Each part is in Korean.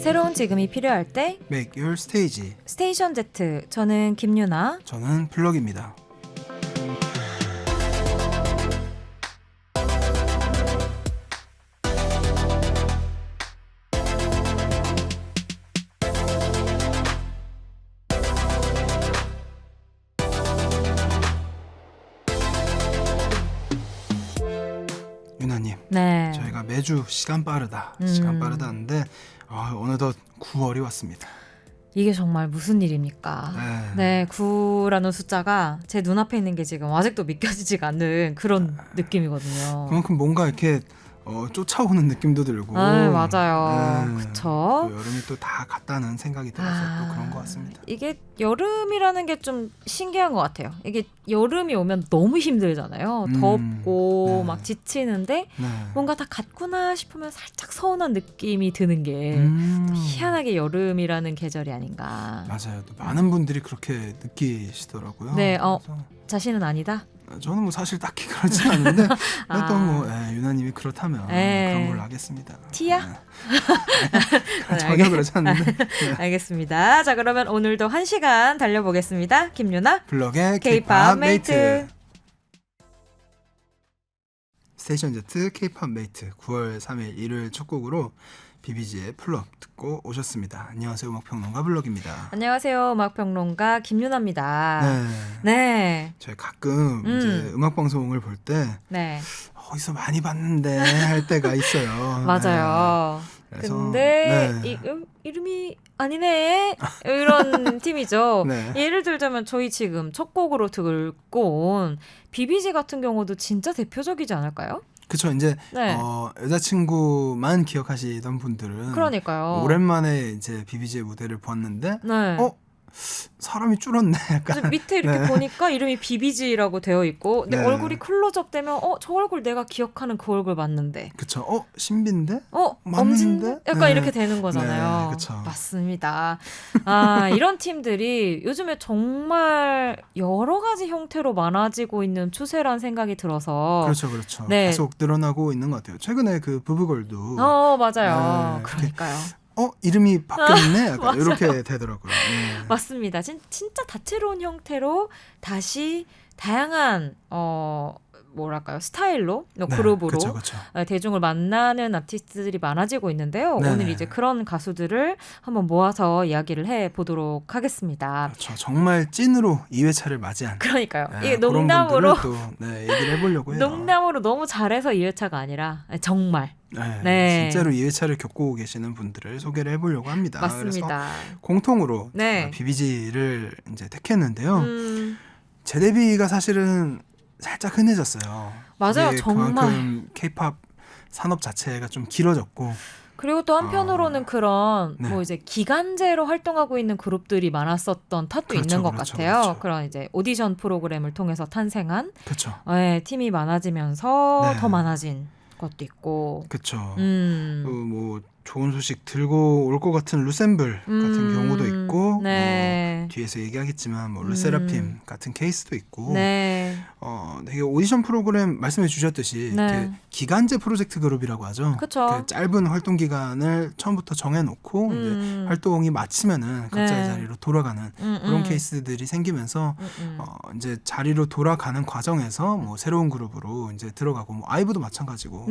새로운 지금이 필요할 때 Make your stage. 스테이션 Z. 저는 김유나. 저는 플럭입니다. 유나님, 네. 저희가 매주 시간 빠르다 하는데 어느덧 9월이 왔습니다. 이게 정말 무슨 일입니까? 네, 9라는 숫자가 제 눈앞에 있는 게 지금 아직도 믿겨지지가 않는 그런 느낌이거든요. 그만큼 뭔가 이렇게 쫓아오는 느낌도 들고. 맞아요. 그쵸? 또 여름이 또 다 갔다는 생각이 들어서 또 그런 것 같습니다. 이게 여름이라는 게 좀 신기한 것 같아요. 이게 여름이 오면 너무 힘들잖아요. 덥고 막 지치는데 뭔가 다 갔구나 싶으면 살짝 서운한 느낌이 드는 게 또 희한하게 여름이라는 계절이 아닌가. 맞아요. 또 많은 분들이 그렇게 느끼시더라고요. 네, 그래서 자신은 아니다? 저는 뭐 사실 딱히 그렇지 않은데 또 뭐 유나님이 그렇다면 그런 걸로 하겠습니다. 티야? 전혀 그렇지 않는데. 알겠습니다. 자, 그러면 오늘도 1시간 달려보겠습니다. 김유나 블럭의 K-pop K-pop 메이트. 메이트. 스테이션 Z K-pop 메이트 9월 3일 일요일 첫 곡으로 비비지의 플럭 듣고 오셨습니다. 안녕하세요, 음악평론가 블럭입니다. 안녕하세요, 음악평론가 김유나입니다. 네. 저희 가끔 이제 음악 방송을 볼 때 어디서 많이 봤는데 할 때가 있어요. 맞아요. 그래서, 근데 이름이 아니네 이런 팀이죠. 예를 들자면 저희 지금 첫 곡으로 듣고 온 비비지 같은 경우도 진짜 대표적이지 않을까요? 그쵸. 이제 여자친구만 기억하시던 분들은 그러니까요. 오랜만에 이제 비비지의 무대를 보았는데 사람이 줄었네. 약간. 밑에 이렇게 보니까 이름이 비비지라고 되어 있고 근데 얼굴이 클로즈업 되면 저 얼굴 내가 기억하는 그 얼굴 맞는데. 그쵸. 신비인데? 엄진데? 약간 이렇게 되는 거잖아요. 그쵸. 맞습니다. 이런 팀들이 요즘에 정말 여러 가지 형태로 많아지고 있는 추세란 생각이 들어서. 그렇죠. 계속 늘어나고 있는 것 같아요. 최근에 그 부부걸도. 맞아요. 그러니까요. 이름이 바뀌었네? 약간 이렇게 되더라고요. 맞습니다. 진짜 다채로운 형태로 다시 다양한 뭐랄까요, 스타일로 그룹으로 그쵸. 대중을 만나는 아티스트들이 많아지고 있는데요. 오늘 이제 그런 가수들을 한번 모아서 이야기를 해보도록 하겠습니다. 그렇죠. 정말 찐으로 2회차를 맞이한. 그러니까요. 이게 농담으로 또 얘기를 해보려고 해요. 농담으로 너무 잘해서 2회차가 아니라 정말. 진짜로 2회차를 겪고 계시는 분들을 소개를 해보려고 합니다. 맞습니다. 그래서 공통으로 비비지를 이제 택했는데요. 재데뷔가 사실은 살짝 흔해졌어요. 맞아요. 정말. 그만큼 K-pop 산업 자체가 좀 길어졌고. 그리고 또 한편으로는 그런 뭐 이제 기간제로 활동하고 있는 그룹들이 많았었던 탓도 있는 것 같아요. 그런 이제 오디션 프로그램을 통해서 탄생한 팀이 많아지면서 더 많아진 것도 있고. 그렇죠. 뭐 좋은 소식 들고 올 것 같은 루셈블 같은 경우도 있고 뒤에서 얘기하겠지만 뭐 르세라핌 같은 케이스도 있고 되게 오디션 프로그램 말씀해 주셨듯이 되게 기간제 프로젝트 그룹이라고 하죠. 그 짧은 활동 기간을 처음부터 정해놓고 이제 활동이 마치면은 각자의 자리로 돌아가는 그런 케이스들이 생기면서 이제 자리로 돌아가는 과정에서 뭐 새로운 그룹으로 이제 들어가고 뭐 아이브도 마찬가지고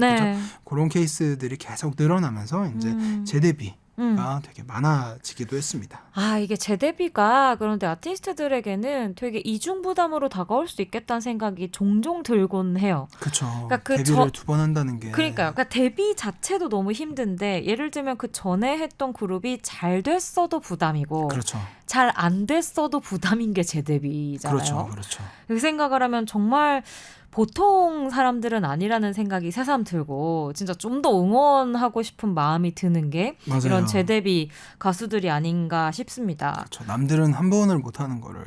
그런 케이스들이 계속 늘어나면서 이제 재데뷔가 되게 많아지기도 했습니다. 이게 재데뷔가 그런데 아티스트들에게는 되게 이중부담으로 다가올 수 있겠다는 생각이 종종 들곤 해요. 그렇죠. 그러니까 데뷔를 2번 한다는 게. 그러니까 데뷔 자체도 너무 힘든데 예를 들면 그 전에 했던 그룹이 잘 됐어도 부담이고 잘 안 됐어도 부담인 게 재데뷔잖아요. 그렇죠. 그 생각을 하면 정말 보통 사람들은 아니라는 생각이 새삼 들고 진짜 좀 더 응원하고 싶은 마음이 드는 게 이런 재데뷔 가수들이 아닌가 싶습니다. 그렇죠. 남들은 한 번을 못하는 거를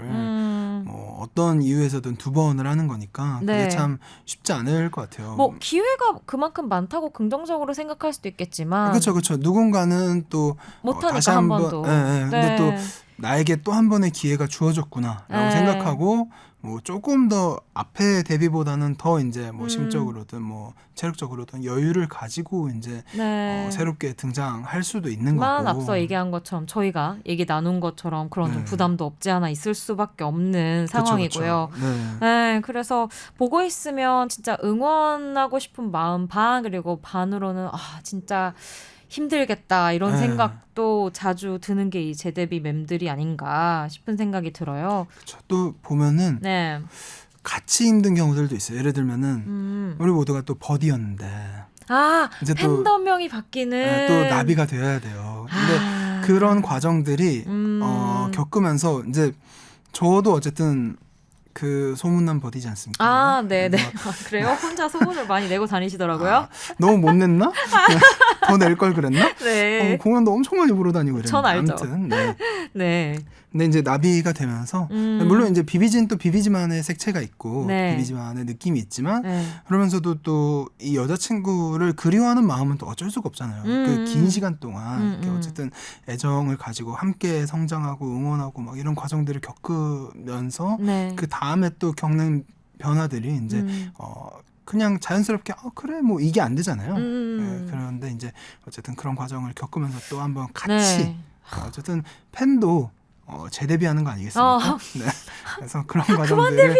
뭐 어떤 이유에서든 2번을 하는 거니까 그게 참 쉽지 않을 것 같아요. 뭐 기회가 그만큼 많다고 긍정적으로 생각할 수도 있겠지만 그렇죠. 누군가는 또 못하니까 다시 한 번 번도. 근데 또 나에게 또 한 번의 기회가 주어졌구나라고 생각하고 뭐 조금 더 앞에 데뷔보다는 더 이제 뭐 심적으로든 뭐 체력적으로든 여유를 가지고 이제 새롭게 등장할 수도 있는 거고. 앞서 얘기한 것처럼 저희가 얘기 나눈 것처럼 그런 좀 부담도 없지 않아 있을 수밖에 없는 상황이고요. 그쵸. 네, 그래서 보고 있으면 진짜 응원하고 싶은 마음 반 그리고 반으로는 진짜 힘들겠다 이런 생각도 자주 드는 게 이 재데뷔 멤들이 아닌가 싶은 생각이 들어요. 그렇죠. 또 보면은 같이 힘든 경우들도 있어요. 예를 들면은 우리 모두가 또 버디였는데 이제 팬덤명이 바뀌는 또 나비가 되어야 돼요. 근데 그런 과정들이 겪으면서 이제 저도 어쨌든 그 소문난 버디지 않습니까? 네네. 그래요? 혼자 소문을 많이 내고 다니시더라고요. 너무 못 냈나? 더 낼 걸 그랬나? 네. 공연도 엄청 많이 보러 다니고 그랬는데. 전 알죠. 아무튼 네. 근데 이제 나비가 되면서 물론 이제 비비지는 또 비비지만의 색채가 있고 비비지만의 느낌이 있지만 그러면서도 또 이 여자친구를 그리워하는 마음은 또 어쩔 수가 없잖아요. 그 긴 시간 동안 이렇게 어쨌든 애정을 가지고 함께 성장하고 응원하고 막 이런 과정들을 겪으면서 그 다음에 또 겪는 변화들이 이제 그냥 자연스럽게 그래 뭐 이게 안 되잖아요. 그런데 이제 어쨌든 그런 과정을 겪으면서 또 한번 같이 어쨌든 팬도 재데뷔하는 거 아니겠습니까? 그래서 그런 과정들을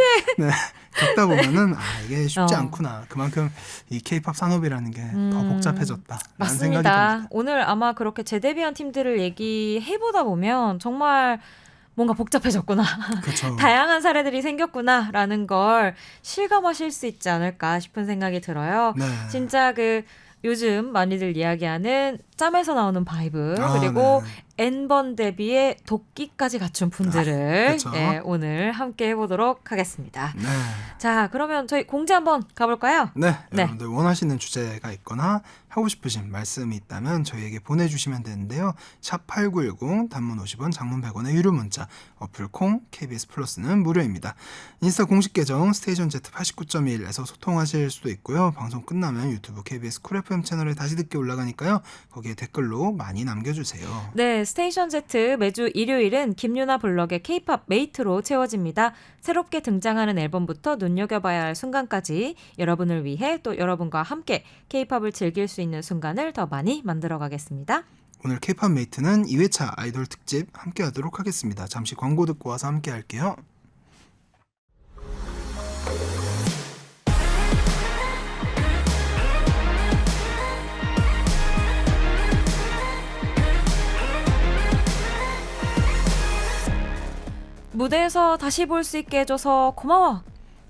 겪다 보면은 이게 쉽지 않구나. 그만큼 이 K-팝 산업이라는 게 더 복잡해졌다라는 생각이 듭니다. 오늘 아마 그렇게 재데뷔한 팀들을 얘기해보다 보면 정말 뭔가 복잡해졌구나. 그쵸. 다양한 사례들이 생겼구나라는 걸 실감하실 수 있지 않을까 싶은 생각이 들어요. 진짜 요즘 많이들 이야기하는 짬에서 나오는 바이브 그리고 N번 데뷔의 도끼까지 갖춘 분들을 오늘 함께 해보도록 하겠습니다. 자, 그러면 저희 공지 한번 가볼까요? 여러분들 원하시는 주제가 있거나 하고 싶으신 말씀이 있다면 저희에게 보내주시면 되는데요. 샵8910 단문 50원 장문 100원의 유료 문자 어플 콩 KBS 플러스는 무료입니다. 인스타 공식 계정 스테이션 Z 89.1에서 소통하실 수도 있고요. 방송 끝나면 유튜브 KBS 쿨 FM 채널에 다시 듣기 올라가니까요. 거기에 댓글로 많이 남겨주세요. 네, 스테이션 Z 매주 일요일은 김유나 블럭의 K-팝 메이트로 채워집니다. 새롭게 등장하는 앨범부터 눈여겨봐야 할 순간까지 여러분을 위해 또 여러분과 함께 K-팝을 즐길 수 있는 순간을 더 많이 만들어가겠습니다. 오늘 K-팝 메이트는 2회차 아이돌 특집 함께 하도록 하겠습니다. 잠시 광고 듣고 와서 함께 할게요. 무대에서 다시 볼 수 있게 해줘서 고마워.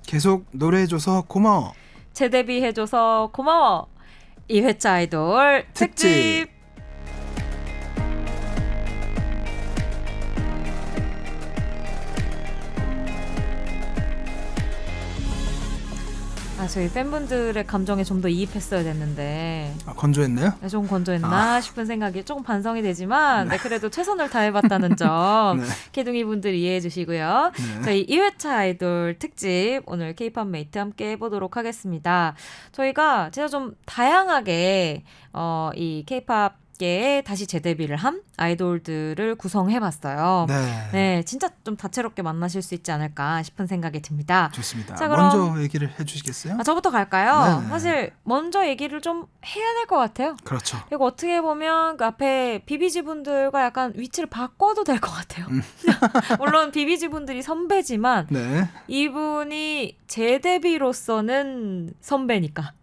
계속 노래해줘서 고마워. 재데뷔해줘서 고마워. 2회차 아이돌 특집. 저희 팬분들의 감정에 좀 더 이입했어야 됐는데 건조했나요? 좀 건조했나 싶은 생각이 조금 반성이 되지만 그래도 최선을 다해봤다는 점 개둥이 분들 이해해 주시고요. 저희 2회차 아이돌 특집 오늘 K-팝 메이트 함께 해보도록 하겠습니다. 저희가 진짜 좀 다양하게 이 K-팝 에 다시 재데뷔를 한 아이돌들을 구성해봤어요. 네, 진짜 좀 다채롭게 만나실 수 있지 않을까 싶은 생각이 듭니다. 좋습니다. 자, 먼저 얘기를 해주시겠어요? 저부터 갈까요? 사실 먼저 얘기를 좀 해야 될 것 같아요. 그렇죠. 그리고 어떻게 보면 그 앞에 비비지 분들과 약간 위치를 바꿔도 될 것 같아요. 물론 비비지 분들이 선배지만 이분이 재데뷔로서는 선배니까.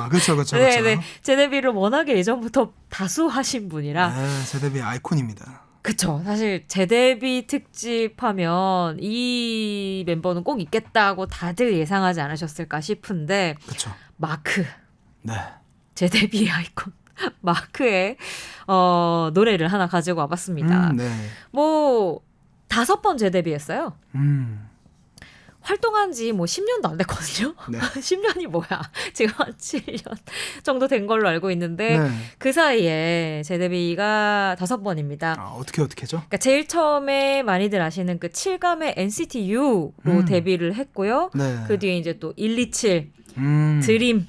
그렇죠. 네. 재데뷔를 워낙에 예전부터 다수 하신 분이라. 재데뷔 아이콘입니다. 그쵸. 사실 재데뷔 특집하면 이 멤버는 꼭 있겠다고 다들 예상하지 않으셨을까 싶은데. 그쵸. 마크. 재데뷔 아이콘. 마크의 노래를 하나 가지고 와봤습니다. 뭐 5번 재데뷔했어요. 활동한 지 뭐 10년도 안 됐거든요. 10년이 뭐야. 지금 한 7년 정도 된 걸로 알고 있는데 그 사이에 재데뷔가 5번입니다. 어떻게죠? 그러니까 제일 처음에 많이들 아시는 그 7감의 NCT U로 데뷔를 했고요. 그 뒤에 이제 또 127, 드림,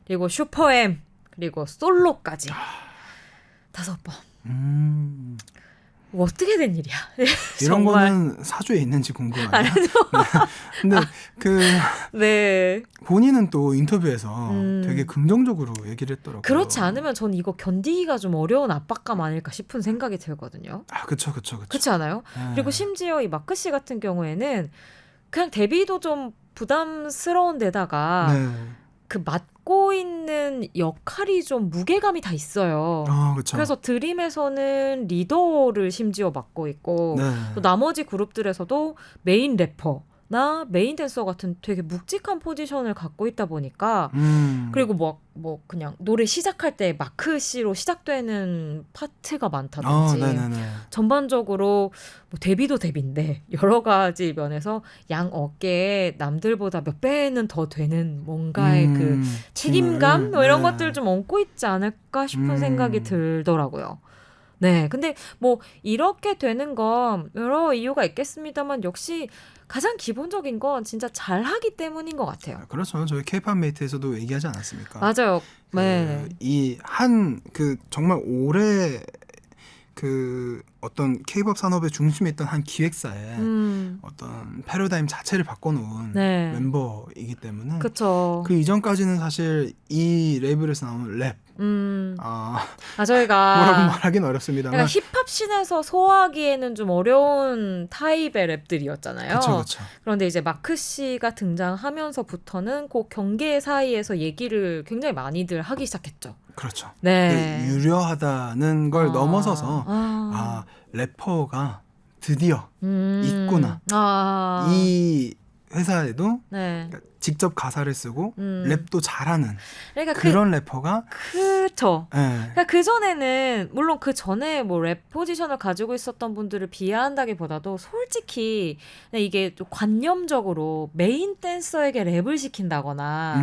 그리고 슈퍼엠, 그리고 솔로까지 5번. 어떻게 된 일이야? 이런 정말. 거는 사주에 있는지 궁금하네요. 근데 네. 본인은 또 인터뷰에서 되게 긍정적으로 얘기를 했더라고요. 그렇지 않으면 전 이거 견디기가 좀 어려운 압박감 아닐까 싶은 생각이 들거든요. 그쵸. 그렇지 않아요? 네. 그리고 심지어 이 마크 씨 같은 경우에는 그냥 데뷔도 좀 부담스러운 데다가 네. 그 맡고 있는 역할이 좀 무게감이 다 있어요. 그쵸. 그래서 드림에서는 리더를 심지어 맡고 있고 네. 또 나머지 그룹들에서도 메인 래퍼나 메인 댄서 같은 되게 묵직한 포지션을 갖고 있다 보니까 그리고 뭐 그냥 노래 시작할 때 마크 씨로 시작되는 파트가 많다든지 전반적으로 뭐 데뷔도 데뷔인데 여러 가지 면에서 양 어깨에 남들보다 몇 배는 더 되는 뭔가의 그 책임감 뭐 이런 것들 좀 얹고 있지 않을까 싶은 생각이 들더라고요. 네, 근데 뭐 이렇게 되는 건 여러 이유가 있겠습니다만 역시 가장 기본적인 건 진짜 잘하기 때문인 것 같아요. 그렇죠. 저희 K-팝 메이트에서도 얘기하지 않았습니까? 맞아요. 네. 이 정말 오래 그 어떤 K-팝 산업의 중심에 있던 한 기획사의 어떤 패러다임 자체를 바꿔놓은 멤버이기 때문에 그쵸. 그 이전까지는 사실 이 레이블에서 나오는 랩 저희가 뭐라고 말하기는 어렵습니다만 약간 힙합 씬에서 소화하기에는 좀 어려운 타입의 랩들이었잖아요. 그쵸. 그런데 이제 마크 씨가 등장하면서부터는 그 경계 사이에서 얘기를 굉장히 많이들 하기 시작했죠. 그렇죠. 네. 유려하다는 걸 넘어서서 래퍼가 드디어 있구나. 이 회사에도 직접 가사를 쓰고 랩도 잘하는 그러니까 그런 래퍼가 그쵸. 그러니까 그 전에는 물론 그 전에 뭐 랩 포지션을 가지고 있었던 분들을 비하한다기보다도 솔직히 이게 좀 관념적으로 메인 댄서에게 랩을 시킨다거나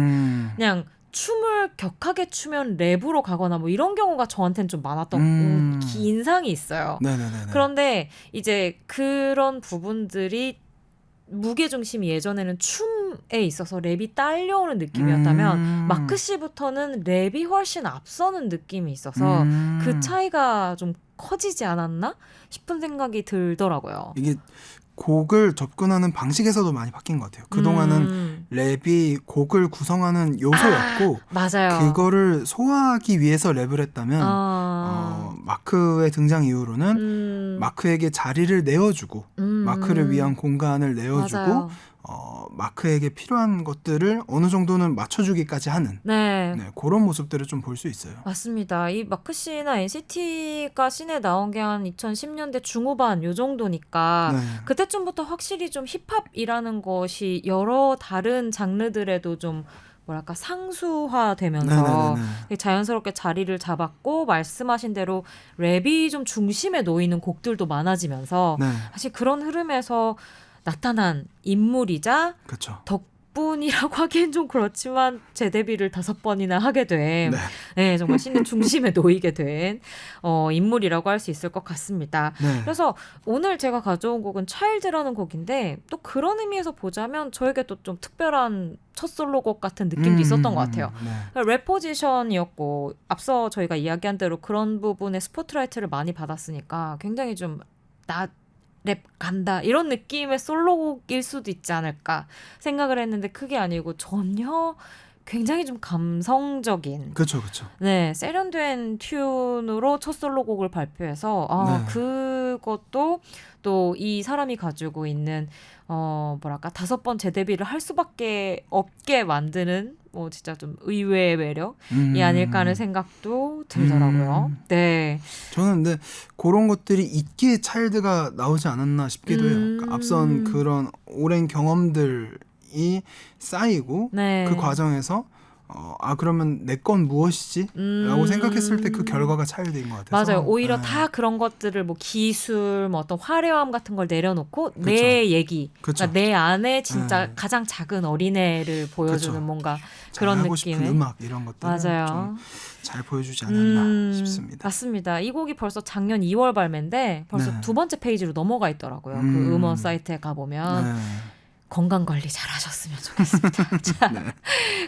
그냥 춤을 격하게 추면 랩으로 가거나 뭐 이런 경우가 저한테는 좀 많았던 인상이 있어요. 네네네. 그런데 이제 그런 부분들이 무게중심이 예전에는 춤에 있어서 랩이 딸려오는 느낌이었다면 마크 씨부터는 랩이 훨씬 앞서는 느낌이 있어서 그 차이가 좀 커지지 않았나 싶은 생각이 들더라고요. 이게 곡을 접근하는 방식에서도 많이 바뀐 것 같아요. 그동안은 랩이 곡을 구성하는 요소였고 맞아요. 그거를 소화하기 위해서 랩을 했다면 마크의 등장 이후로는 마크에게 자리를 내어주고 마크를 위한 공간을 내어주고 마크에게 필요한 것들을 어느 정도는 맞춰주기까지 하는 그런 모습들을 좀 볼 수 있어요. 맞습니다. 이 마크 씨나 NCT가 씬에 나온 게 한 2010년대 중후반 요 정도니까 그때쯤부터 확실히 좀 힙합이라는 것이 여러 다른 장르들에도 좀 뭐랄까 상수화되면서 자연스럽게 자리를 잡았고 말씀하신 대로 랩이 좀 중심에 놓이는 곡들도 많아지면서 사실 그런 흐름에서 나타난 인물이자 덕분이라고 하기엔 좀 그렇지만 재데뷔를 5번이나 하게 된 정말 씬의 중심에 놓이게 된 인물이라고 할 수 있을 것 같습니다. 그래서 오늘 제가 가져온 곡은 차일드라는 곡인데 또 그런 의미에서 보자면 저에게도 좀 특별한 첫 솔로곡 같은 느낌도 있었던 것 같아요. 랩 포지션이었고 앞서 저희가 이야기한 대로 그런 부분에 스포트라이트를 많이 받았으니까 굉장히 좀 랩 간다 이런 느낌의 솔로곡일 수도 있지 않을까 생각을 했는데 그게 아니고 전혀 굉장히 좀 감성적인 그렇죠. 세련된 튠으로 첫 솔로곡을 발표해서 그것도 또 이 사람이 가지고 있는 뭐랄까 5번 재데뷔를 할 수밖에 없게 만드는 뭐 진짜 좀 의외의 매력이 아닐까 하는 생각도 들더라고요. 저는 근데 그런 것들이 있기에 차일드가 나오지 않았나 싶기도 해요. 그러니까 앞선 그런 오랜 경험들이 쌓이고 그 과정에서 그러면 내 건 무엇이지? 라고 생각했을 때 그 결과가 차일드인 것 같아서 맞아요. 오히려 다 그런 것들을 뭐 기술, 뭐 어떤 화려함 같은 걸 내려놓고 내 얘기, 그러니까 내 안에 진짜 가장 작은 어린애를 보여주는 뭔가 그런 하고 느낌의 싶은 음악 이런 것들을 좀 잘 보여주지 않았나 싶습니다. 맞습니다. 이 곡이 벌써 작년 2월 발매인데 벌써 2번째 페이지로 넘어가 있더라고요. 그 음원 사이트에 가보면 건강 관리 잘하셨으면 좋겠습니다. 자, 네.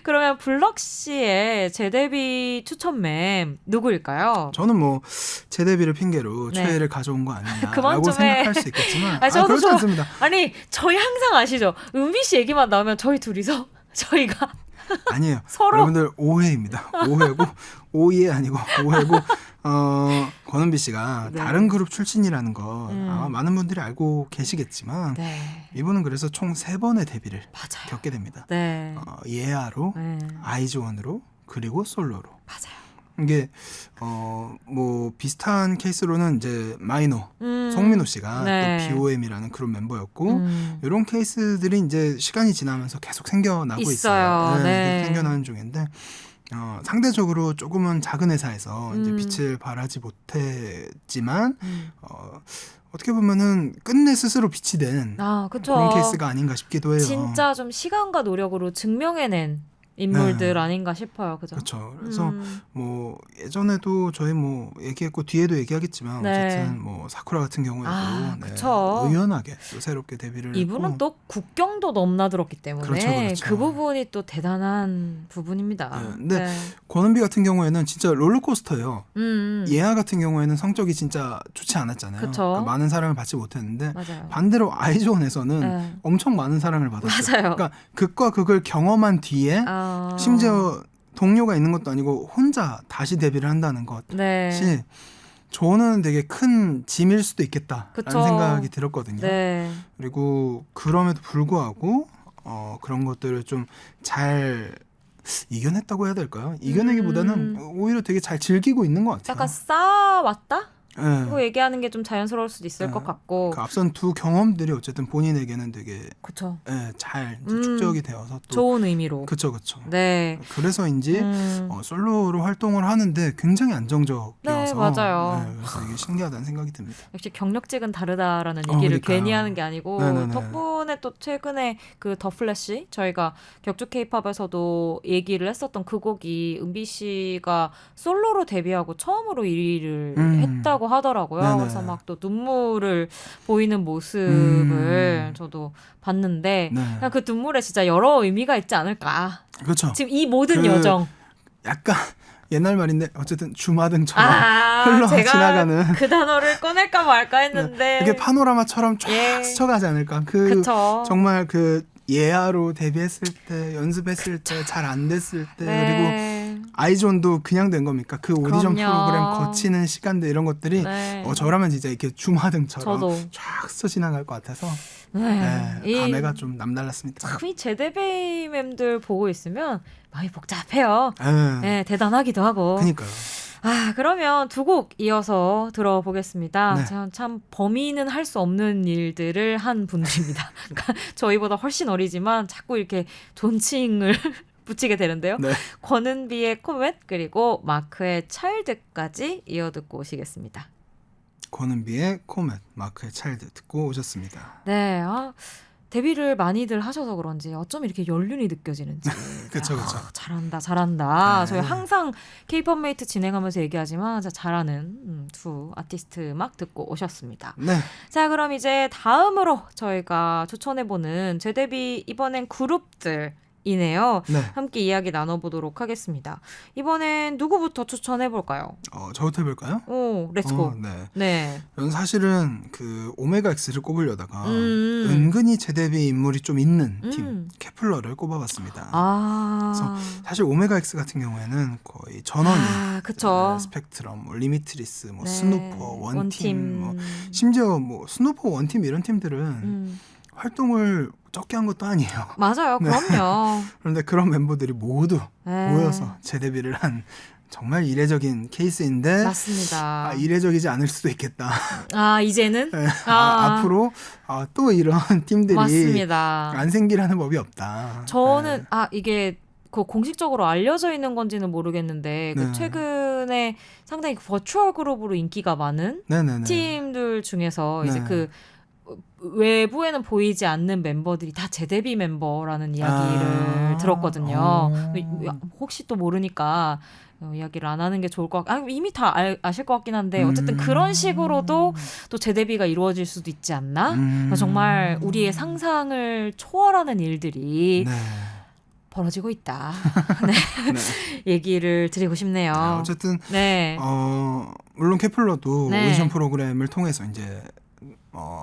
그러면 블럭 씨의 재데뷔 추천맵 누구일까요? 저는 뭐 재데뷔를 핑계로 네. 최애를 가져온 거 아니냐라고 그만 좀 해. 생각할 수 있겠지만 그렇지 않습니다. 아니 저희 항상 아시죠? 은비 씨 얘기만 나오면 저희 둘이서 저희가 아니에요. 서로 여러분들 오해입니다. 오해고 오해 아니고 오해고 권은비 씨가 네. 다른 그룹 출신이라는 거 아마 많은 분들이 알고 계시겠지만 네. 이분은 그래서 총 3번의 데뷔를 맞아요. 겪게 됩니다. 네. 예아로, 네. 아이즈원으로 그리고 솔로로. 맞아요. 이게 뭐 비슷한 케이스로는 이제 마이너 송민호 씨가 네. 또 BOM이라는 그룹 멤버였고 이런 케이스들이 이제 시간이 지나면서 계속 생겨나고 있어요. 네. 계속 생겨나는 중인데 상대적으로 조금은 작은 회사에서 이제 빛을 발하지 못했지만 어떻게 보면은 끝내 스스로 빛이 된 그쵸. 그런 케이스가 아닌가 싶기도 해요. 진짜 좀 시간과 노력으로 증명해낸 인물들 아닌가 싶어요. 그죠? 그렇죠. 그래서 뭐 예전에도 저희 뭐 얘기했고 뒤에도 얘기하겠지만 어쨌든 뭐 사쿠라 같은 경우에도 의연하게 또 새롭게 데뷔를 이분은 했고. 또 국경도 넘나들었기 때문에 그렇죠. 그 부분이 또 대단한 부분입니다. 근데 권은비 같은 경우에는 진짜 롤러코스터예요. 예아 같은 경우에는 성적이 진짜 좋지 않았잖아요. 그러니까 많은 사랑을 받지 못했는데 맞아요. 반대로 아이즈원에서는 엄청 많은 사랑을 받았어요. 맞아요. 그러니까 극과 극을 경험한 뒤에 심지어 동료가 있는 것도 아니고 혼자 다시 데뷔를 한다는 것이 저는 되게 큰 짐일 수도 있겠다라는 생각이 들었거든요. 그리고 그럼에도 불구하고 그런 것들을 좀 잘 이겨냈다고 해야 될까요? 이겨내기보다는 오히려 되게 잘 즐기고 있는 것 같아요. 약간 쌓아왔다? 그거 얘기하는 게 좀 자연스러울 수도 있을 것 같고 그 앞선 두 경험들이 어쨌든 본인에게는 되게 그쵸. 잘 축적이 되어서 또 좋은 의미로 그쵸. 네. 그래서인지 솔로로 활동을 하는데 굉장히 안정적이어서 네, 맞아요. 그래서 이게 신기하다는 생각이 듭니다. 역시 경력직은 다르다라는 얘기를 그러니까요. 괜히 하는 게 아니고 네네네. 덕분에 또 최근에 그 더 플래시 저희가 격주 케이팝에서도 얘기를 했었던 그 곡이 은비 씨가 솔로로 데뷔하고 처음으로 1위를 했다고 하더라고요. 네네. 그래서 막 또 눈물을 보이는 모습을 저도 봤는데 그냥 그 눈물에 진짜 여러 의미가 있지 않을까. 그렇죠. 지금 이 모든 여정. 약간 옛날 말인데 어쨌든 주마등처럼 흘러 지나가는 그 단어를 꺼낼까 말까 했는데 이게 파노라마처럼 쫙 스쳐가지 않을까. 그쵸. 정말 그 예아로 데뷔했을 때 연습했을 때 잘 안 됐을 때 그리고 아이존도 그냥 된 겁니까? 그 오디션 프로그램 거치는 시간들 이런 것들이 저라면 진짜 이렇게 주마등처럼 쫙 스쳐 지나갈 것 같아서 감회가 좀 남달랐습니다. 참 이 제데뷔mem들 보고 있으면 마음이 복잡해요. 대단하기도 하고. 그러니까요. 그러면 두 곡 이어서 들어보겠습니다. 참 범인은 할 수 없는 일들을 한 분들입니다. 그러니까 저희보다 훨씬 어리지만 자꾸 이렇게 존칭을 붙이게 되는데요. 권은비의 코멧 그리고 마크의 차일드까지 이어 듣고 오시겠습니다. 권은비의 코멧, 마크의 차일드 듣고 오셨습니다. 네, 데뷔를 많이들 하셔서 그런지 어쩜 이렇게 연륜이 느껴지는지. 그렇죠. 잘한다. 저희 항상 K-pop 메이트 진행하면서 얘기하지만 잘하는 두 아티스트 음악 듣고 오셨습니다. 자, 그럼 이제 다음으로 저희가 추천해보는 재데뷔 이번엔 그룹들 이네요. 함께 이야기 나눠보도록 하겠습니다. 이번엔 누구부터 추천해볼까요? 저부터 해볼까요? 렛츠고. 저는 사실은 그 오메가 X를 꼽으려다가 은근히 재데뷔 인물이 좀 있는 팀 케플러를 꼽아봤습니다. 그래서 사실 오메가 X 같은 경우에는 거의 전원이 스펙트럼, 리미트리스, 스누퍼, 원팀, 심지어 스누퍼, 원팀 이런 팀들은 활동을 적게 한 것도 아니에요. 맞아요. 그럼요. 그런데 그런 멤버들이 모두 모여서 재데뷔를 한 정말 이례적인 케이스인데 맞습니다. 이례적이지 않을 수도 있겠다. 이제는? 앞으로 또 이런 팀들이 맞습니다. 안 생기라는 법이 없다. 저는 이게 공식적으로 알려져 있는 건지는 모르겠는데 최근에 상당히 버추얼 그룹으로 인기가 많은 팀들 중에서 이제 그 외부에는 보이지 않는 멤버들이 다 재데뷔 멤버라는 이야기를 들었거든요. 혹시 또 모르니까 이야기를 안 하는 게 좋을 것 같고 이미 다 아실 것 같긴 한데 어쨌든 그런 식으로도 또 재데뷔가 이루어질 수도 있지 않나? 정말 우리의 상상을 초월하는 일들이 네. 벌어지고 있다. 네. 네. 얘기를 드리고 싶네요. 어쨌든 네. 물론 케플러도 네. 오디션 프로그램을 통해서 이제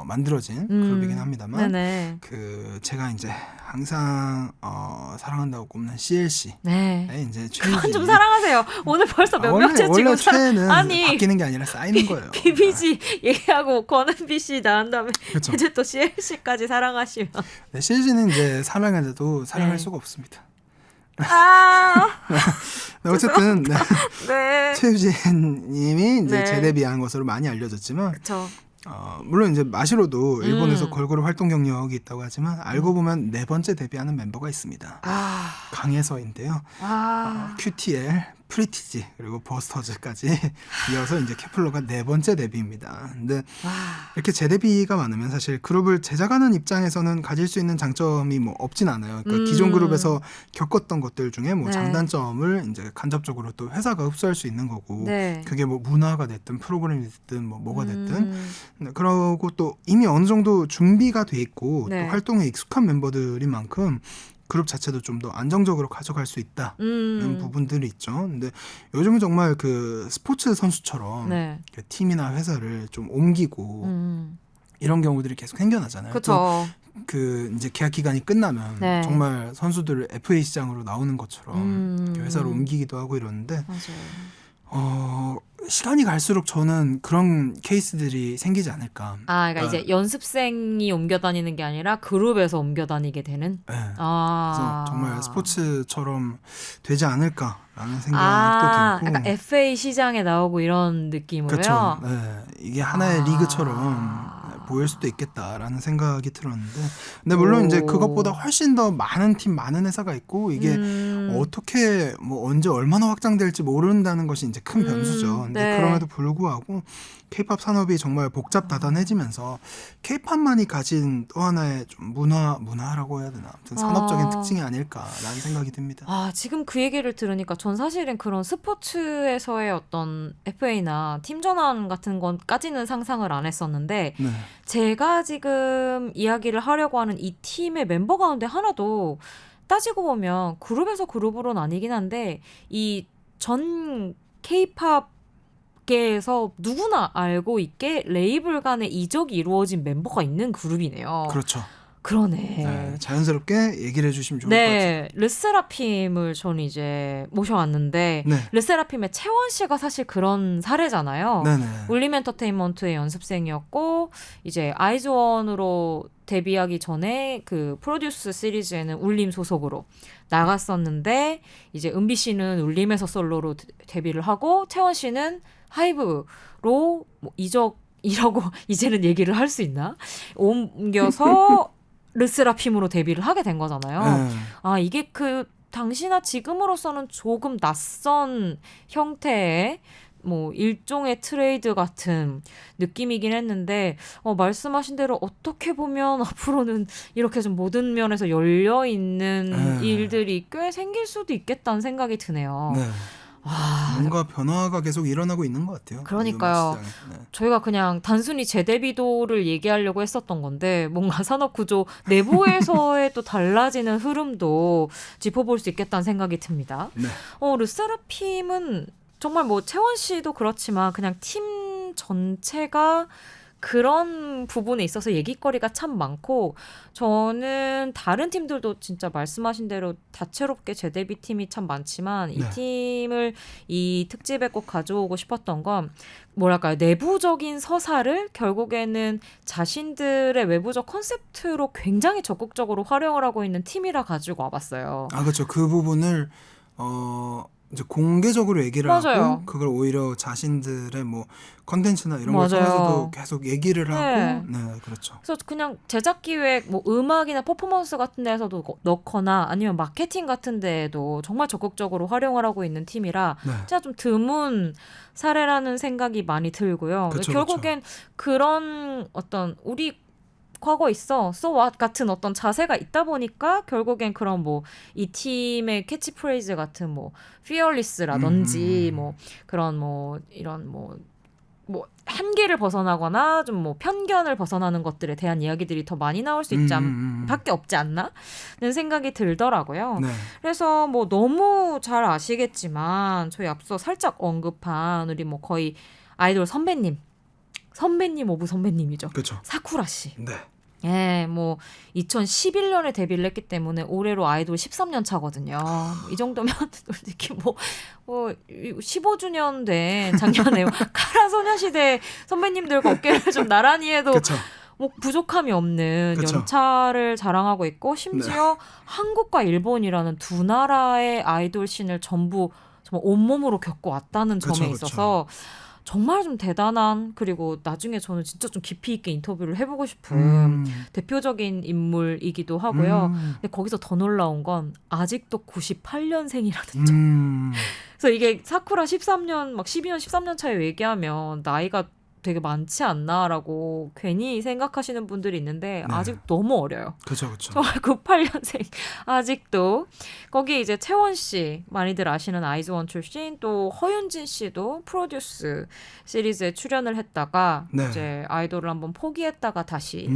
만들어진 그룹이긴 합니다만 제가 이제 항상 사랑한다고 꼽는 CLC. 네. 이제 그만 좀 사랑하세요. 오늘 벌써 몇 명째 지금 원래 최애는 바뀌는 게 아니라 쌓이는 거예요. BBG 얘기하고 권은비 씨 나온 다음에 그렇죠. 이제 또 CLC까지 사랑하시면. 네, CLC는 이제 사랑해도 사랑할 수가 없습니다. 네, 어쨌든 네. 최유진님이 이제 재데뷔한 것으로 많이 알려졌지만. 그렇죠. 물론 이제 마시로도 일본에서 걸그룹 활동 경력이 있다고 하지만 알고 보면 4번째 데뷔하는 멤버가 있습니다. 강혜서인데요. QTL, 프리티지 그리고 버스터즈까지 이어서 이제 케플러가 4번째 데뷔입니다. 근데 이렇게 재데뷔가 많으면 사실 그룹을 제작하는 입장에서는 가질 수 있는 장점이 뭐 없진 않아요. 그러니까 기존 그룹에서 겪었던 것들 중에 뭐 장단점을 이제 간접적으로 또 회사가 흡수할 수 있는 거고 그게 뭐 문화가 됐든 프로그램이 됐든 뭐가 됐든 그러고 또 이미 어느 정도 준비가 돼 있고 또 활동에 익숙한 멤버들인 만큼 그룹 자체도 좀 더 안정적으로 가져갈 수 있다는 부분들이 있죠. 근데 요즘은 정말 그 스포츠 선수처럼 그 팀이나 회사를 좀 옮기고 이런 경우들이 계속 생겨나잖아요. 그렇죠. 그 이제 계약 기간이 끝나면 정말 선수들 FA 시장으로 나오는 것처럼 회사로 옮기기도 하고 이러는데 시간이 갈수록 저는 그런 케이스들이 생기지 않을까. 그러니까 이제 연습생이 옮겨 다니는 게 아니라 그룹에서 옮겨 다니게 되는. 네. 그래서 정말 스포츠처럼 되지 않을까라는 생각도 들고. 약간 FA 시장에 나오고 이런 느낌으로요. 그렇죠. 네. 이게 하나의 리그처럼 보일 수도 있겠다라는 생각이 들었는데, 근데 물론 이제 그것보다 훨씬 더 많은 팀, 많은 회사가 있고 이게 어떻게 뭐 언제 얼마나 확장될지 모른다는 것이 이제 큰 변수죠. 근데 그럼에도 불구하고 K-팝 산업이 정말 복잡다단해지면서 K-팝만이 가진 또 하나의 좀 문화라고 해야 되나, 아무튼 산업적인 특징이 아닐까라는 생각이 듭니다. 지금 그 얘기를 들으니까 전 사실은 그런 스포츠에서의 어떤 FA나 팀 전환 같은 건까지는 상상을 안 했었는데 제가 지금 이야기를 하려고 하는 이 팀의 멤버 가운데 하나도 따지고 보면 그룹에서 그룹으로는 아니긴 한데 이 전 K-팝 에서 누구나 알고 있게 레이블 간의 이적이 이루어진 멤버가 있는 그룹이네요. 그렇죠. 그러네. 자연스럽게 얘기를 해주시면 좋을 것 같아요. 르세라핌을 저는 이제 모셔왔는데 르세라핌의 채원 씨가 사실 그런 사례잖아요. 울림 엔터테인먼트의 연습생이었고 이제 아이즈원으로 데뷔하기 전에 그 프로듀스 시리즈에는 울림 소속으로 나갔었는데 이제 은비 씨는 울림에서 솔로로 데뷔를 하고 채원 씨는 하이브로 뭐 이적이라고 이제는 얘기를 할 수 있나? 옮겨서 르세라핌으로 데뷔를 하게 된 거잖아요. 이게 그 당시나 지금으로서는 조금 낯선 형태의 뭐 일종의 트레이드 같은 느낌이긴 했는데 말씀하신 대로 어떻게 보면 앞으로는 이렇게 좀 모든 면에서 열려 있는 일들이 꽤 생길 수도 있겠다는 생각이 드네요. 뭔가 변화가 계속 일어나고 있는 것 같아요. 그러니까요. 저희가 그냥 단순히 재데뷔도를 얘기하려고 했었던 건데 뭔가 산업 구조 내부에서의 또 달라지는 흐름도 짚어볼 수 있겠다는 생각이 듭니다. 르세라핌은 정말 뭐 채원 씨도 그렇지만 그냥 팀 전체가 그런 부분에 있어서 얘기거리가 참 많고 저는 다른 팀들도 진짜 말씀하신 대로 다채롭게 재데뷔 팀이 참 많지만 이 팀을 이 특집에 꼭 가져오고 싶었던 건 뭐랄까요, 내부적인 서사를 결국에는 자신들의 외부적 컨셉트로 굉장히 적극적으로 활용을 하고 있는 팀이라 가지고 와봤어요. 그렇죠. 그 부분을 이제 공개적으로 얘기를 하고 그걸 오히려 자신들의 뭐 컨텐츠나 이런 걸 통해서도 계속 얘기를 하고 그렇죠. 그래서 그냥 제작 기획, 뭐 음악이나 퍼포먼스 같은 데에서도 넣거나 아니면 마케팅 같은 데에도 정말 적극적으로 활용을 하고 있는 팀이라 진짜 좀 드문 사례라는 생각이 많이 들고요. 결국엔 그런 어떤 우리 과거 있어, so what 같은 어떤 자세가 있다 보니까 결국엔 그런 뭐 이 팀의 캐치프레이즈 같은 뭐 fearless라든지 뭐 그런 뭐 이런 뭐 한계를 벗어나거나 좀 뭐 편견을 벗어나는 것들에 대한 이야기들이 더 많이 나올 수 있지 밖에 없지 않나는 생각이 들더라고요. 네. 그래서 뭐 너무 잘 아시겠지만 저희 앞서 살짝 언급한 우리 뭐 거의 아이돌 선배님 오브 선배님이죠. 그렇죠. 사쿠라 씨. 네. 예, 뭐 2011년에 데뷔를 했기 때문에 올해로 아이돌 13년 차거든요. 이 정도면 솔직히 뭐 15주년 된 작년에 카라 소녀시대 선배님들과 어깨를 좀 나란히 해도 그쵸. 뭐 부족함이 없는 그쵸. 연차를 자랑하고 있고 심지어 한국과 일본이라는 두 나라의 아이돌 씬을 전부 정말 온몸으로 겪어왔다는 점에 있어서 정말 좀 대단한, 그리고 나중에 저는 진짜 좀 깊이 있게 인터뷰를 해보고 싶은 대표적인 인물이기도 하고요. 근데 거기서 더 놀라운 건 아직도 98년생이라는 점. 그래서 이게 사쿠라 13년, 막 12년, 13년 차에 얘기하면 나이가 되게 많지 않나라고 괜히 생각하시는 분들이 있는데 아직 너무 어려요. 그렇죠. 정말 98년생 아직도. 거기 이제 채원 씨 많이들 아시는 아이즈원 출신, 또 허윤진 씨도 프로듀스 시리즈에 출연을 했다가 이제 아이돌을 한번 포기했다가 다시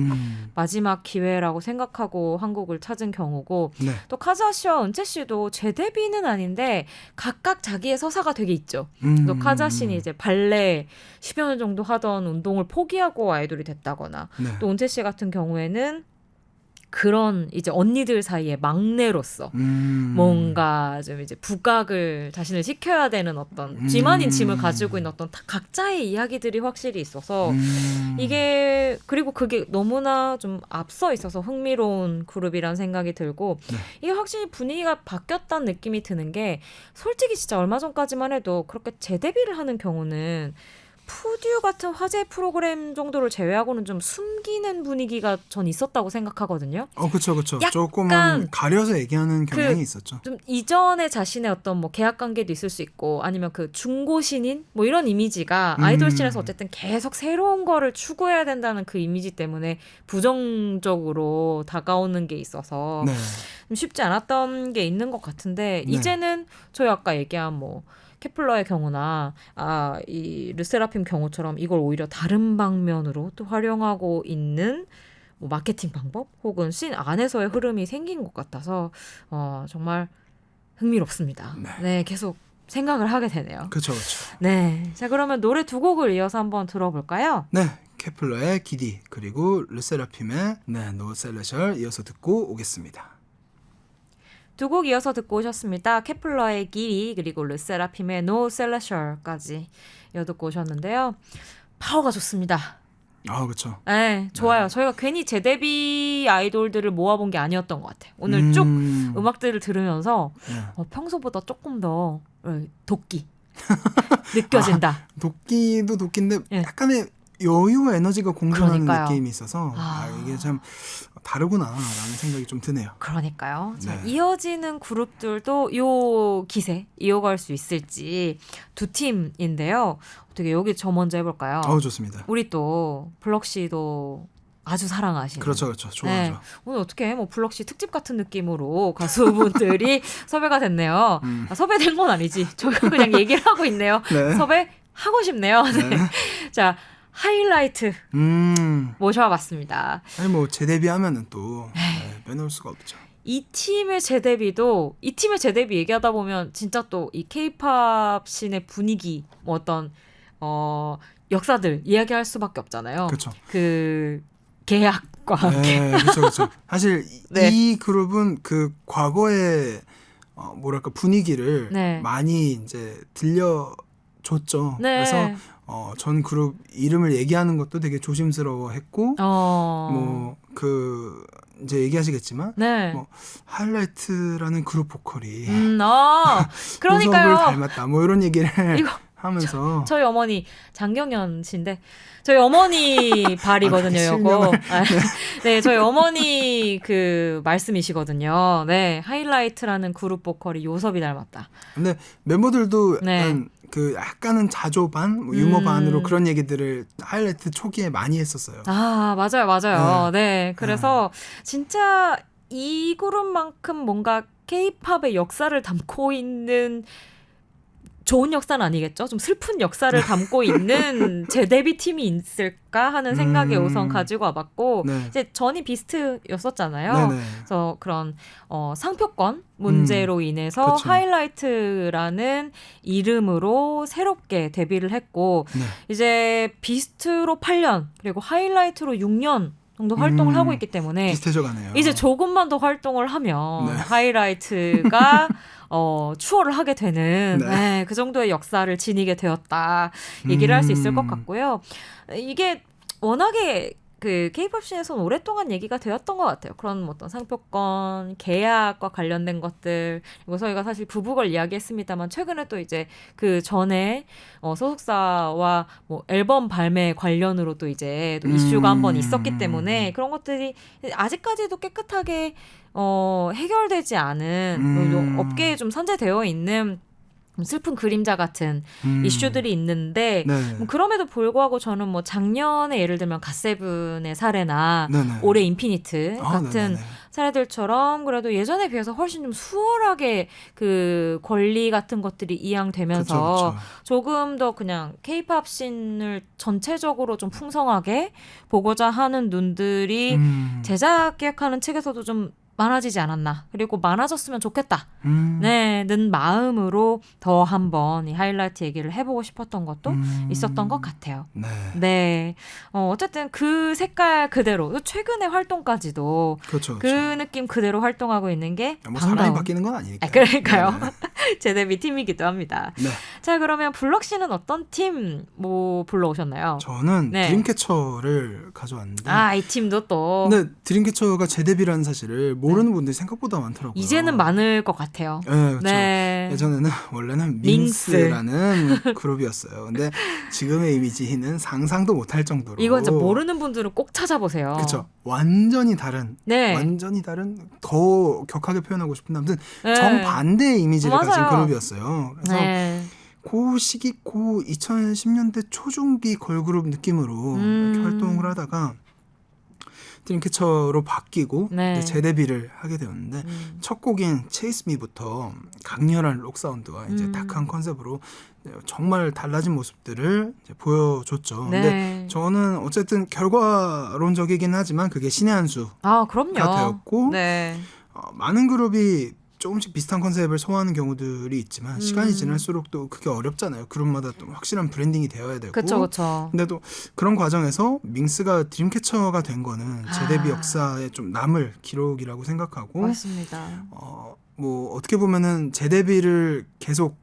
마지막 기회라고 생각하고 한국을 찾은 경우고 또 카즈아 씨와 은채 씨도 재데뷔는 아닌데 각각 자기의 서사가 되게 있죠. 또 카즈아 씨는 이제 발레 10여 년 정도 하던 운동을 포기하고 아이돌이 됐다거나 또 은채 씨 같은 경우에는 그런 이제 언니들 사이에 막내로서 뭔가 좀 이제 부각을 자신을 시켜야 되는 어떤 쥐 아닌 짐을 가지고 있는 어떤 각자의 이야기들이 확실히 있어서 이게, 그리고 그게 너무나 좀 앞서 있어서 흥미로운 그룹이란 생각이 들고 이게 확실히 분위기가 바뀌었다는 느낌이 드는 게, 솔직히 진짜 얼마 전까지만 해도 그렇게 재데뷔를 하는 경우는 푸듀 같은 화제 프로그램 정도를 제외하고는 좀 숨기는 분위기가 전 있었다고 생각하거든요. 그렇죠. 조금은 가려서 얘기하는 경향이 있었죠. 좀 이전에 자신의 어떤 뭐 계약 관계도 있을 수 있고, 아니면 그 중고 신인 뭐 이런 이미지가 아이돌 씬에서 어쨌든 계속 새로운 거를 추구해야 된다는 그 이미지 때문에 부정적으로 다가오는 게 있어서 좀 쉽지 않았던 게 있는 것 같은데 이제는 저희 아까 얘기한 뭐 케플러의 경우나 이 르세라핌 경우처럼 이걸 오히려 다른 방면으로 또 활용하고 있는 뭐 마케팅 방법 혹은 씬 안에서의 흐름이 생긴 것 같아서 정말 흥미롭습니다. 네, 계속 생각을 하게 되네요. 그렇죠. 네, 자 그러면 노래 두 곡을 이어서 한번 들어볼까요? 네, 케플러의 기디 그리고 르세라핌의 노 셀레셜 이어서 듣고 오겠습니다. 두 곡 이어서 듣고 오셨습니다. 케플러의 길이 그리고 르세라핌의 노 셀레셜까지 이어 듣고 오셨는데요. 파워가 좋습니다. 그렇죠. 네, 좋아요. 저희가 괜히 재데뷔 아이돌들을 모아본 게 아니었던 것 같아요. 오늘 쭉 음악들을 들으면서 평소보다 조금 더 도끼 느껴진다. 도끼도 도끼인데 약간의 여유와 에너지가 공존하는 느낌이 있어서 이게 참 다르구나라는 생각이 좀 드네요. 그러니까요. 자, 이어지는 그룹들도 요 기세 이어갈 수 있을지 두 팀인데요. 어떻게 여기 저 먼저 해볼까요? 좋습니다. 우리 또 블럭씨도 아주 사랑하시는. 그렇죠. 좋아하죠. 오늘 어떻게 뭐 블럭씨 특집 같은 느낌으로 가수분들이 섭외가 됐네요. 섭외된 건 아니지. 저희가 그냥 얘기를 하고 있네요. 섭외하고 싶네요. 자, 하이라이트 모셔봤습니다. 아니 뭐 재데뷔하면은 또 빼놓을 수가 없죠. 이 팀의 재데뷔 얘기하다 보면 진짜 또 이 K-팝 씬의 분위기 뭐 어떤 역사들 이야기할 수밖에 없잖아요. 그렇죠. 그 계약과 함께. 그렇죠. 사실 이 그룹은 그 과거의 뭐랄까 분위기를 많이 이제 들려줬죠. 그래서 전 그룹 이름을 얘기하는 것도 되게 조심스러워했고 뭐 그 이제 얘기하시겠지만 뭐 하이라이트라는 그룹 보컬이 그러니까요. 보석을 닮았다 뭐 이런 얘기를 하면서 저희 어머니 장경연 씨인데 저희 어머니 발이거든요. 이거. 네, 저희 어머니 그 말씀이시거든요. 네, 하이라이트라는 그룹 보컬이 요섭이 닮았다. 근데 멤버들도 그 약간은 자조 반, 뭐 유머 반으로 그런 얘기들을 하이라이트 초기에 많이 했었어요. 아, 맞아요. 네. 그래서 진짜 이 그룹만큼 뭔가 K-팝의 역사를 담고 있는 좋은 역사는 아니겠죠? 좀 슬픈 역사를 담고 있는 재데뷔 팀이 있을까 하는 생각에 우선 가지고 와봤고 네. 이제 전이 비스트였었잖아요. 네네. 그래서 그런 상표권 문제로 인해서 그쵸. 하이라이트라는 이름으로 새롭게 데뷔를 했고 네. 이제 비스트로 8년 그리고 하이라이트로 6년 정도 활동을 하고 있기 때문에 비슷해져가네요. 이제 조금만 더 활동을 하면 네. 하이라이트가 추월을 하게 되는 네. 그 정도의 역사를 지니게 되었다 얘기를 할 수 있을 것 같고요. 이게 워낙에 그 K-팝 씬에서는 오랫동안 얘기가 되었던 것 같아요. 그런 어떤 상표권, 계약과 관련된 것들. 그리고 저희가 사실 부부걸 이야기했습니다만 최근에 또 이제 그 전에 소속사와 뭐 앨범 발매 관련으로도 이제 또 이슈가 한번 있었기 때문에 그런 것들이 아직까지도 깨끗하게 해결되지 않은 업계에 좀 산재되어 있는 슬픈 그림자 같은 이슈들이 있는데 네. 뭐 그럼에도 불구하고 저는 뭐 작년에 예를 들면 갓세븐의 사례나 네네. 올해 인피니트 같은 네네네. 사례들처럼 그래도 예전에 비해서 훨씬 좀 수월하게 그 권리 같은 것들이 이양되면서 그쵸. 조금 더 그냥 K-팝 씬을 전체적으로 좀 풍성하게 보고자 하는 눈들이 제작 계획하는 측에서도 좀 많아지지 않았나. 그리고 많아졌으면 좋겠다. 는 마음으로 더 한번 이 하이라이트 얘기를 해보고 싶었던 것도 있었던 것 같아요. 네. 어쨌든 그 색깔 그대로 최근의 활동까지도 그렇죠. 그 느낌 그대로 활동하고 있는 게 뭐 반가운. 사람이 바뀌는 건 아니니까. 그러니까요. 재데뷔 팀이기도 합니다. 네. 자, 그러면 블럭 씨는 어떤 팀 뭐 불러오셨나요? 저는 드림캐쳐를 가져왔는데. 이 팀도 또. 근데 드림캐쳐가 재데뷔라는 사실을 모르는 분들이 생각보다 많더라고요. 이제는 많을 것 같아요. 네, 그렇죠. 네. 예전에는 원래는 밍스라는 그룹이었어요. 근데 지금의 이미지는 상상도 못할 정도로. 이건 진짜 모르는 분들은 꼭 찾아보세요. 그렇죠. 완전히 다른 더 격하게 표현하고 싶은 아무튼 정반대의 이미지를 가진 그룹이었어요. 그래서 그 시기 2010년대 초중기 걸그룹 느낌으로 이렇게 활동을 하다가 드림캐쳐로 바뀌고 재데뷔를 하게 되었는데 첫 곡인 Chase Me부터 강렬한 록 사운드와 이제 다크한 컨셉으로 정말 달라진 모습들을 이제 보여줬죠. 근데 저는 어쨌든 결과론적이긴 하지만 그게 신의 한 수가 되었고 많은 그룹이 조금씩 비슷한 컨셉을 소화하는 경우들이 있지만 시간이 지날수록 또 그게 어렵잖아요. 그룹마다 또 확실한 브랜딩이 되어야 되고. 그렇죠. 근데 또 그런 과정에서 밍스가 드림캐쳐가 된 거는 재데뷔 역사에 좀 남을 기록이라고 생각하고. 맞습니다. 뭐 어떻게 보면은 재데뷔를 계속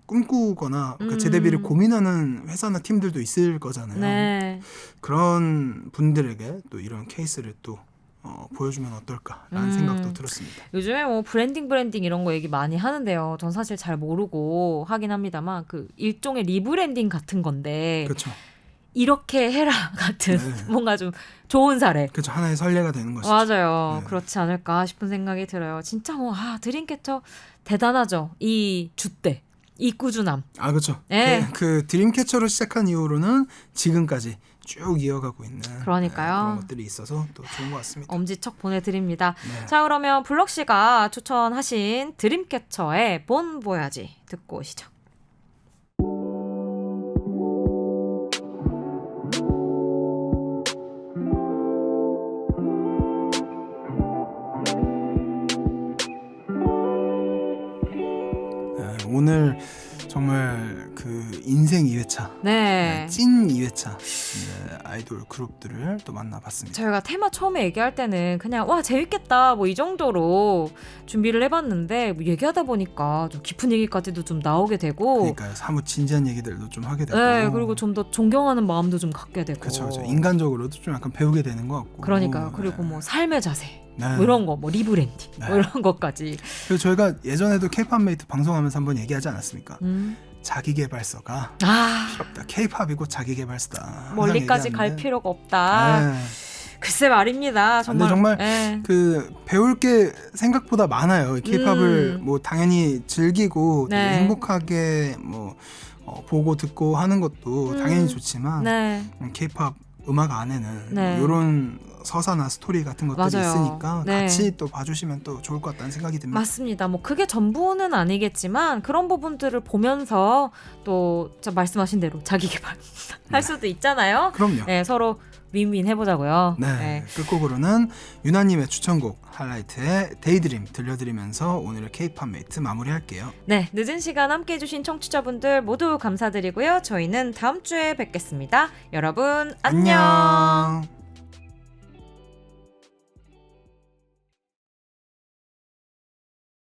꿈꾸거나 그러니까 재데뷔를 고민하는 회사나 팀들도 있을 거잖아요. 그런 분들에게 또 이런 케이스를 또 보여주면 어떨까라는 생각도 들었습니다. 요즘에 뭐 브랜딩 이런 거 얘기 많이 하는데요. 전 사실 잘 모르고 하긴 합니다만 그 일종의 리브랜딩 같은 건데 그렇죠. 이렇게 해라 같은 뭔가 좀 좋은 사례. 그렇죠. 하나의 선례가 되는 것이죠. 맞아요. 그렇지 않을까 싶은 생각이 들어요. 진짜 드림캐쳐 대단하죠. 이 주대, 이 꾸준함. 그렇죠. 그 드림캐쳐로 시작한 이후로는 지금까지 쭉 이어가고 있는 그런 것들이 있어서 또 좋은 것 같습니다. 엄지척 보내드립니다. 자, 그러면 블럭 씨가 추천하신 드림캐쳐의 본 보야지 듣고 오시죠. 오늘 정말 그 인생 2회차, 찐 2회차 아이돌 그룹들을 또 만나봤습니다. 저희가 테마 처음에 얘기할 때는 그냥 와 재밌겠다 뭐 이 정도로 준비를 해봤는데 뭐 얘기하다 보니까 좀 깊은 얘기까지도 좀 나오게 되고 그러니까요. 사뭇 진지한 얘기들도 좀 하게 되고 그리고 좀 더 존경하는 마음도 좀 갖게 되고 그렇죠. 인간적으로도 좀 약간 배우게 되는 것 같고 그러니까요. 그리고 뭐 삶의 자세 뭐 이런 거, 뭐 리브랜딩 뭐 이런 것까지. 그래서 저희가 예전에도 K-팝 메이트 방송하면서 한번 얘기하지 않았습니까? 자기계발서가 필요 없다. K-팝이고 자기계발서다. 멀리까지 갈 필요가 없다. 글쎄 말입니다. 정말. 근데 정말 그 배울 게 생각보다 많아요. K-팝을 뭐 당연히 즐기고 되게 행복하게 뭐 보고 듣고 하는 것도 당연히 좋지만 K-pop 음악 안에는 이런 서사나 스토리 같은 것들이 있으니까 같이 또 봐주시면 또 좋을 것 같다는 생각이 듭니다. 맞습니다. 뭐 그게 전부는 아니겠지만 그런 부분들을 보면서 또 말씀하신 대로 자기 개발 할 수도 있잖아요. 그럼요. 네, 서로 윈윈 해보자고요. 네. 끝곡으로는 유나님의 추천곡 하이라이트의 데이드림 들려드리면서 오늘의 K-pop 메이트 마무리할게요. 네, 늦은 시간 함께해주신 청취자분들 모두 감사드리고요. 저희는 다음 주에 뵙겠습니다. 여러분 안녕.